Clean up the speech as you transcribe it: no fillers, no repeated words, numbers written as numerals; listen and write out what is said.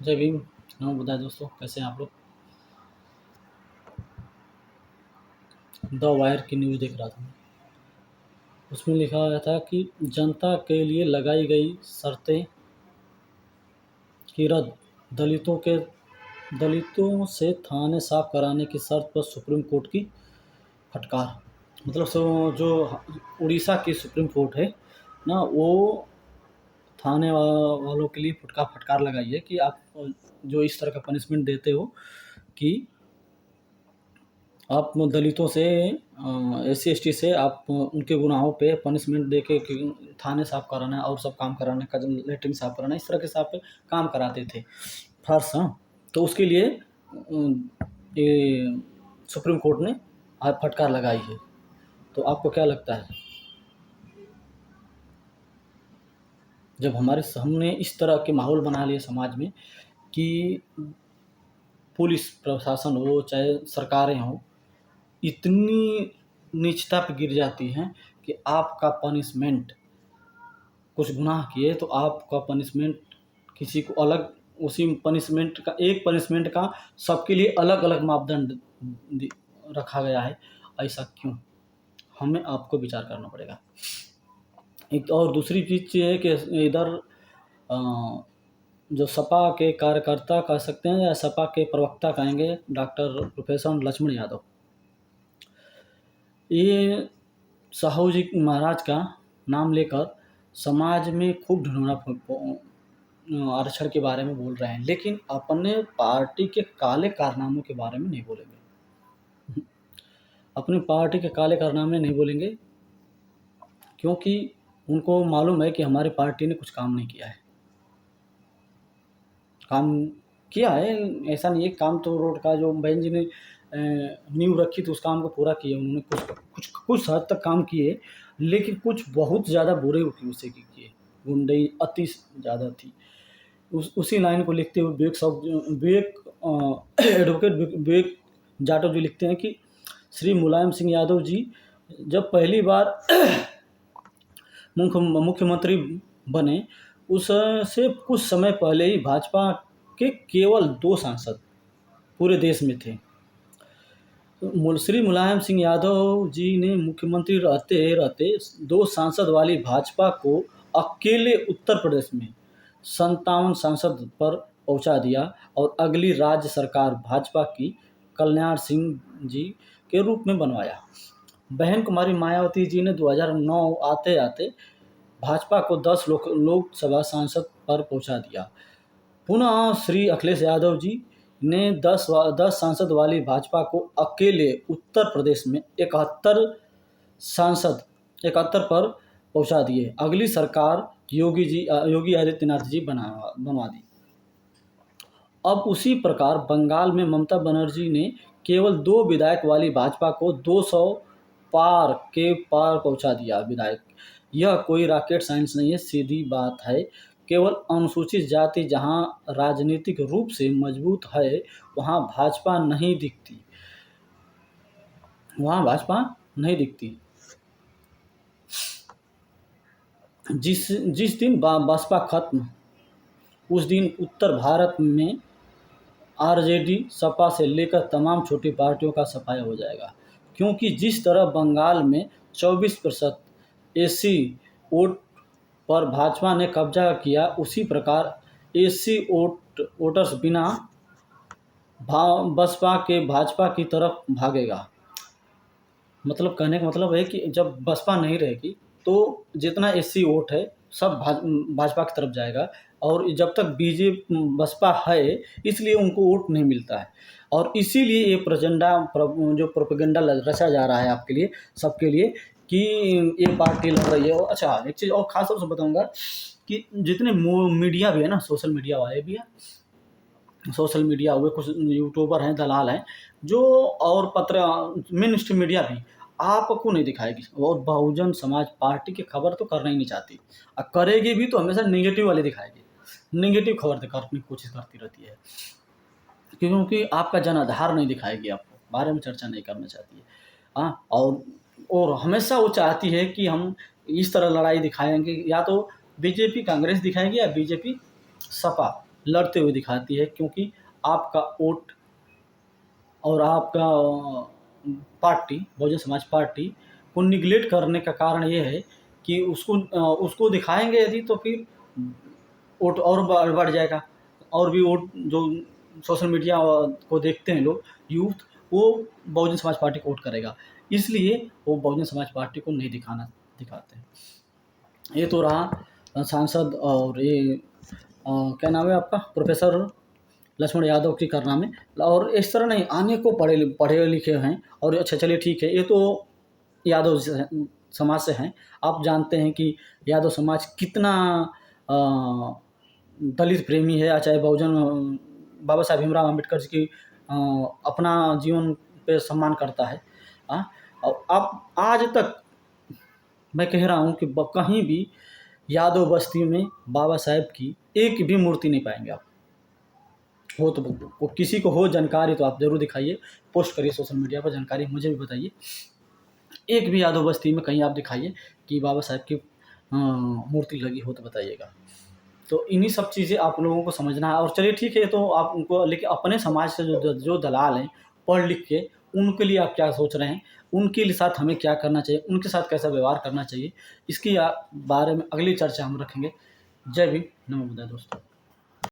जय भीम। नमो बुद्धाय दोस्तों, कैसे हैं आप लोग। द वायर की न्यूज़ देख रहा था मैं। उसमें लिखा हुआ था कि जनता के लिए लगाई गई शर्तें की रद्द। दलितों से थाने साफ कराने की शर्त पर सुप्रीम कोर्ट की फटकार। मतलब जो उड़ीसा की सुप्रीम कोर्ट है ना, वो थाने वालों के लिए फटकार लगाई है कि आप जो इस तरह का पनिशमेंट देते हो कि आप दलितों से SC ST से आप उनके गुनाहों पे पनिशमेंट दे के कि थाने साफ कराना और सब काम कराना, लेटरिन साफ कराना, इस तरह के साफ काम कराते थे फर्स्ट। हाँ, तो उसके लिए ये सुप्रीम कोर्ट ने आज फटकार लगाई है। तो आपको क्या लगता है, जब हमने इस तरह के माहौल बना लिया समाज में कि पुलिस प्रशासन हो चाहे सरकारें हों, इतनी नीचता पे गिर जाती हैं कि आपका पनिशमेंट, कुछ गुनाह किए तो आपका पनिशमेंट किसी को अलग, उसी पनिशमेंट का एक पनिशमेंट का सबके लिए अलग अलग मापदंड रखा गया है। ऐसा क्यों, हमें आपको विचार करना पड़ेगा। एक और दूसरी चीज़ ये है कि इधर जो सपा के कार्यकर्ता कह सकते हैं या सपा के प्रवक्ता कहेंगे, डॉक्टर प्रोफेसर लक्ष्मण यादव, ये साहू जी महाराज का नाम लेकर समाज में खूब ढिंढोरा आरक्षण के बारे में बोल रहे हैं, लेकिन अपने पार्टी के काले कारनामों के बारे में नहीं बोलेंगे। अपनी पार्टी के काले कारनामे नहीं बोलेंगे क्योंकि उनको मालूम है कि हमारी पार्टी ने कुछ काम नहीं किया है। काम किया है, ऐसा नहीं है, काम तो रोड का जो बहन जी ने नींव रखी थी उस काम को पूरा किया उन्होंने। कुछ हद तक काम किए, लेकिन कुछ बहुत ज़्यादा बुरे उससे किए। गुंडई अति ज़्यादा थी। उसी लाइन को लिखते हुए एडवोकेट विवेक जाटव जी लिखते हैं कि श्री मुलायम सिंह यादव जी जब पहली बार मुख्यमंत्री बने, उससे कुछ समय पहले ही भाजपा के केवल 2 सांसद पूरे देश में थे। श्री मुलायम सिंह यादव जी ने मुख्यमंत्री रहते रहते 2 सांसद वाली भाजपा को अकेले उत्तर प्रदेश में 57 सांसद पर पहुंचा दिया और अगली राज्य सरकार भाजपा की कल्याण सिंह जी के रूप में बनवाया। बहन कुमारी मायावती जी ने 2009 आते आते भाजपा को 10 लोकसभा सांसद पर पहुंचा दिया। पुनः श्री अखिलेश यादव जी ने 10 सांसद वाली भाजपा को अकेले उत्तर प्रदेश में 71 पर पहुंचा दिए। अगली सरकार योगी आदित्यनाथ जी बनवा दी। अब उसी प्रकार बंगाल में ममता बनर्जी ने केवल 2 विधायक वाली भाजपा को 200 पार पहुंचा दिया विधायक। यह कोई रॉकेट साइंस नहीं है, सीधी बात है। केवल अनुसूचित जाति जहां राजनीतिक रूप से मजबूत है वहां भाजपा नहीं दिखती। जिस दिन बसपा खत्म, उस दिन उत्तर भारत में RJD सपा से लेकर तमाम छोटी पार्टियों का सफाया हो जाएगा। क्योंकि जिस तरह बंगाल में 24% SC वोट पर भाजपा ने कब्जा किया, उसी प्रकार SC वोटर्स बिना बसपा के भाजपा की तरफ भागेगा। मतलब कहने का मतलब है कि जब बसपा नहीं रहेगी तो जितना SC वोट है सब भाजपा की तरफ जाएगा, और जब तक बसपा है इसलिए उनको वोट नहीं मिलता है। और इसीलिए ये जो प्रोपेगेंडा रचा जा रहा है आपके लिए, सबके लिए, कि ये पार्टी लड़ रही है। और अच्छा, एक चीज़ और खास तौर से बताऊंगा कि जितने मीडिया भी है ना, सोशल मीडिया वाले भी हैं, सोशल मीडिया हुए, कुछ यूट्यूबर हैं, दलाल हैं जो, और मेन स्ट्रीम मीडिया भी आपको नहीं दिखाएगी, और बहुजन समाज पार्टी की खबर तो करना ही नहीं चाहती, और करेगी भी तो हमेशा नेगेटिव वाली दिखाएगी, नेगेटिव खबर दिखाने की कोशिश करती रहती है, क्योंकि आपका जनाधार नहीं दिखाएगी, आपको बारे में चर्चा नहीं करना चाहती है। हाँ, और हमेशा वो चाहती है कि हम इस तरह लड़ाई दिखाएंगे, या तो बीजेपी कांग्रेस दिखाएगी या बीजेपी सपा, लड़ते हुए दिखाती है, क्योंकि आपका वोट और आपका पार्टी बहुजन समाज पार्टी को निगलेक्ट करने का कारण ये है कि उसको दिखाएंगे यदि, तो फिर वोट और बढ़ जाएगा, और भी वोट जो सोशल मीडिया को देखते हैं लोग, यूथ, वो बहुजन समाज पार्टी को वोट करेगा, इसलिए वो बहुजन समाज पार्टी को नहीं दिखाते हैं। ये तो रहा सांसद, और ये क्या नाम है आपका, प्रोफेसर लक्ष्मण यादव की कारनामे। और इस तरह नहीं, अनेकों पढ़े लिखे हैं। और अच्छा चलिए ठीक है, ये तो यादव समाज से हैं। आप जानते हैं कि यादव समाज कितना अ, दलित प्रेमी है, या चाहे बहुजन बाबा साहब भीमराव अम्बेडकर जी की अपना जीवन पे सम्मान करता है। और आप आज तक मैं कह रहा हूँ कि कहीं भी यादव बस्ती में बाबा साहब की एक भी मूर्ति नहीं पाएंगे आप। हो तो वो किसी को हो जानकारी तो आप ज़रूर दिखाइए, पोस्ट करिए सोशल मीडिया पर, जानकारी मुझे भी बताइए। एक भी यादव बस्ती में कहीं आप दिखाइए कि बाबा साहब की मूर्ति लगी हो तो बताइएगा। तो इन्हीं सब चीज़ें आप लोगों को समझना है। और चलिए ठीक है, तो आप उनको, लेकिन अपने समाज से जो दलाल हैं पढ़ लिख के, उनके लिए आप क्या सोच रहे हैं, उनके लिए साथ हमें क्या करना चाहिए, उनके साथ कैसा व्यवहार करना चाहिए, इसकी बारे में अगली चर्चा हम रखेंगे। जय भीम, नमो बुद्धाय दोस्तों।